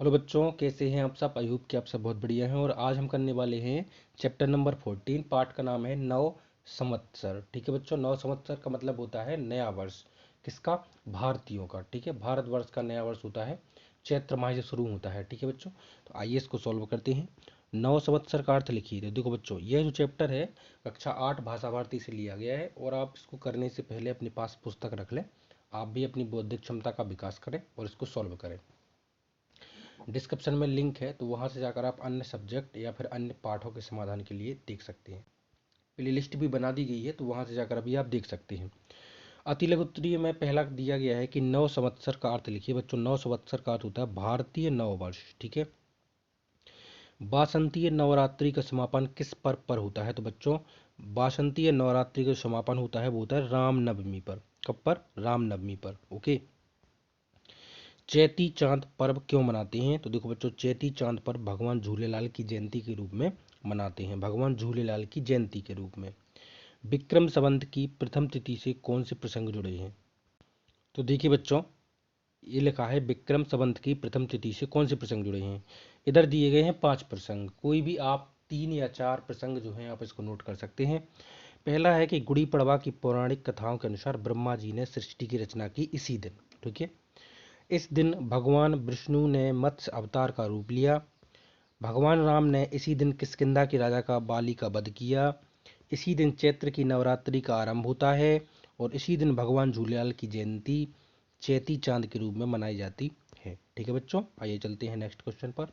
Hello बच्चों, कैसे हैं आप सब। आई होप कि आप सब बहुत बढ़िया हैं। और आज हम करने वाले हैं चैप्टर नंबर 14। पार्ट का नाम है नव संवत्सर। ठीक है बच्चों, नव संवत्सर का मतलब होता है नया वर्ष। किसका? भारतीयों का। ठीक है, भारतवर्ष का नया वर्ष होता है, चैत्र माह से शुरू होता है। ठीक है बच्चों, तो आइए इसको सॉल्व करते हैं। नव संवत्सर का अर्थ लिखिए। तो देखो बच्चों, यह जो चैप्टर है कक्षा 8 भाषा भारती से लिया गया है और आप इसको करने से पहले अपने पास पुस्तक रख लें। आप भी अपनी बौद्धिक क्षमता का विकास करें और इसको सॉल्व करें। डिस्क्रिप्शन में लिंक है, तो वहाँ से जाकर आप अन्य सब्जेक्ट या फिर अन्य पाठों के समाधान के लिए देख सकते हैं। प्ले लिस्ट भी बना दी गई है, तो वहाँ से जाकर अभी आप देख सकते हैं। अति लघु उत्तरीय में पहला दिया गया है कि नव संवत्सर का अर्थ लिखिए। बच्चों, नव संवत्सर का अर्थ होता है भारतीय नव वर्ष। ठीक है, वासंतीय नवरात्रि का समापन किस पर्व पर होता है? तो बच्चों, वासंतीय नवरात्रि का समापन होता है, वो होता है रामनवमी पर। कब पर? रामनवमी पर। ओके। चैती चांद पर्व क्यों मनाते हैं? तो देखो बच्चों, चैती चांद पर भगवान झूलेलाल की जयंती के रूप में मनाते हैं। भगवान झूलेलाल की जयंती के रूप में। विक्रम संवत की प्रथम तिथि से कौन से प्रसंग जुड़े हैं? तो देखिए बच्चों, ये लिखा है विक्रम संवत की प्रथम तिथि से कौन से प्रसंग जुड़े हैं। इधर दिए गए हैं 5 प्रसंग, कोई भी आप 3 या 4 प्रसंग जो हैं आप इसको नोट कर सकते हैं। पहला है कि गुड़ी पड़वा की पौराणिक कथाओं के अनुसार ब्रह्मा जी ने सृष्टि की रचना की इसी दिन। ठीक है, इस दिन भगवान विष्णु ने मत्स्य अवतार का रूप लिया। भगवान राम ने इसी दिन किष्किंधा के राजा का बाली का वध किया। इसी दिन चैत्र की नवरात्रि का आरंभ होता है और इसी दिन भगवान झूलेलाल की जयंती चैती चांद के रूप में मनाई जाती है। ठीक है बच्चों, आइए चलते हैं नेक्स्ट क्वेश्चन पर।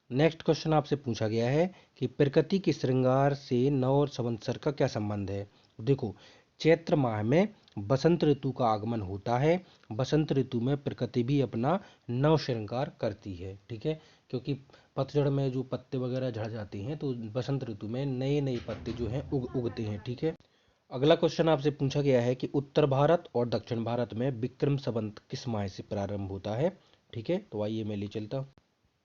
नेक्स्ट क्वेश्चन आपसे पूछा गया है कि प्रकृति के श्रृंगार से नव संवत्सर का क्या संबंध है। देखो, चैत्र माह में बसंत ऋतु का आगमन होता है। बसंत ऋतु में प्रकृति भी अपना नव श्रृंगार करती है। ठीक है, क्योंकि पतझड़ में जो पत्ते वगैरह झड़ जाते हैं, तो बसंत ऋतु में नए नए पत्ते जो हैं उगते हैं। ठीक है, अगला क्वेश्चन आपसे पूछा गया है कि उत्तर भारत और दक्षिण भारत में विक्रम संवत किस माह से प्रारंभ होता है। ठीक है, तो आइए मैं ले चलता हूँ।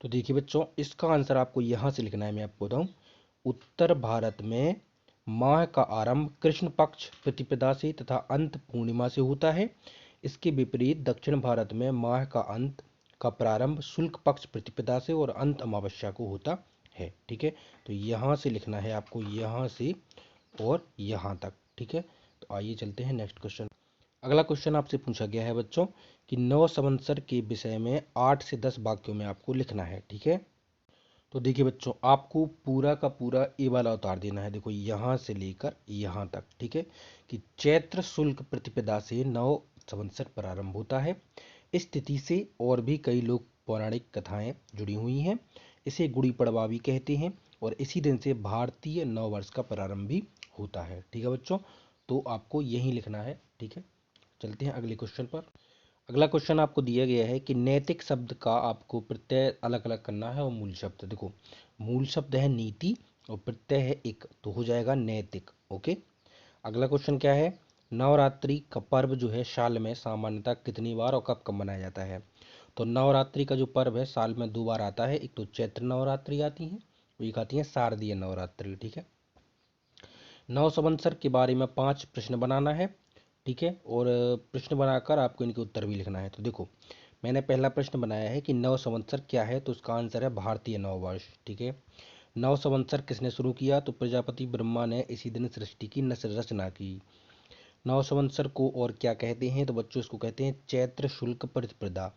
तो देखिए बच्चों, इसका आंसर आपको यहाँ से लिखना है। मैं आपको बताऊँ, उत्तर भारत में माह का आरंभ कृष्ण पक्ष प्रतिपदा से तथा अंत पूर्णिमा से होता है। इसके विपरीत दक्षिण भारत में माह का अंत का प्रारंभ शुक्ल पक्ष प्रतिपदा से और अंत अमावस्या को होता है। ठीक है, तो यहाँ से लिखना है आपको, यहाँ से और यहाँ तक। ठीक है, तो आइए चलते हैं नेक्स्ट क्वेश्चन। अगला क्वेश्चन आपसे पूछा गया है बच्चों कि नव संवत्सर के विषय में 8 से 10 वाक्यों में आपको लिखना है। ठीक है, तो देखिए बच्चों, आपको पूरा का पूरा ए वाला उतार देना है। देखो, यहाँ से लेकर यहाँ तक। ठीक है, कि चैत्र शुक्ल प्रतिपदा से नव संवत्सर प्रारंभ होता है। इस तिथि से और भी कई लोग पौराणिक कथाएं जुड़ी हुई हैं। इसे गुड़ी पड़वा भी कहते हैं और इसी दिन से भारतीय नव वर्ष का प्रारंभ भी होता है। ठीक है बच्चों, तो आपको यही लिखना है। ठीक है, चलते हैं अगले क्वेश्चन पर। अगला क्वेश्चन आपको दिया गया है कि नैतिक शब्द का आपको प्रत्यय अलग अलग करना है और मूल शब्द। देखो, मूल शब्द है नीति और प्रत्यय है एक, तो हो जाएगा नैतिक। ओके। अगला क्वेश्चन क्या है? नवरात्रि का पर्व जो है साल में सामान्यतः कितनी बार और कब कब मनाया जाता है? तो नवरात्रि का जो पर्व है साल में 2 बार आता है। एक तो चैत्र नवरात्रि आती है और एक आती है शारदीय नवरात्रि। ठीक है, नव संवत्सर के बारे में 5 प्रश्न बनाना है। ठीक है, और प्रश्न बनाकर आपको इनके उत्तर भी लिखना है। तो देखो, मैंने पहला प्रश्न बनाया है कि नव संवत्सर क्या है, तो उसका आंसर है भारतीय नव वर्ष। ठीक है, नव संवत्सर किसने शुरू किया? तो प्रजापति ब्रह्मा ने इसी दिन सृष्टि की रचना की। नव संवत्सर को और क्या कहते हैं? तो बच्चों, इसको कहते हैं चैत्र शुक्ल प्रतिपदा।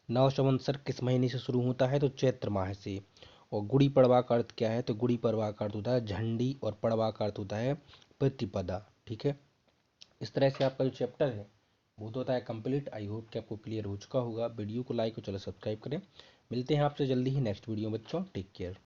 नव संवत्सर किस महीने से शुरू होता है? तो चैत्र माह से। और गुड़ी पड़वा का अर्थ क्या है? तो गुड़ी पड़वा का अर्थ होता है झंडी और पड़वा का अर्थ होता है प्रतिपदा। ठीक है, इस तरह से आपका जो चैप्टर है वो तो होता है कंप्लीट। आई होप कि आपको क्लियर हो चुका होगा। वीडियो को लाइक और चलो सब्सक्राइब करें। मिलते हैं आपसे जल्दी ही नेक्स्ट वीडियो में बच्चों। Take care.